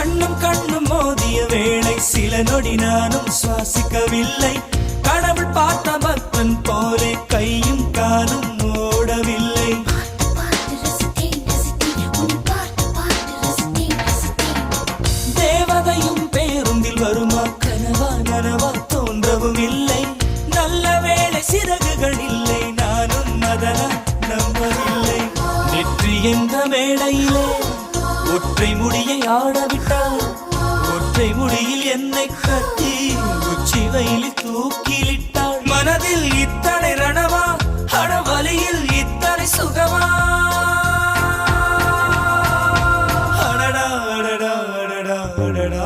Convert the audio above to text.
கண்ணும் மோதிய வேளை சில நொடி நானும் சுவாசிக்கவில்லை. கடவுள் பார்த்த பக்தன் போலே கையும் காலும் ஓடவில்லை. தேவதையும் பேருந்தில் வருமா கனவா நனவா தோன்றவும் இல்லை. நல்ல வேளை சிறகுகள் இல்லை, நானும் அதனா நம்பவில்லை. நெற்றி என்ற மேடையிலே ஒற்றை முடியை ஆடவிட்டாள். ஒற்றை முடியில் என்னை கட்டி உச்சி வயலில் தூக்கிலிட்டாள். மனதில் இத்தனை ரணமா, அடவலியில் இத்தனை சுகமா. அடடா அடடா அடடா அடடா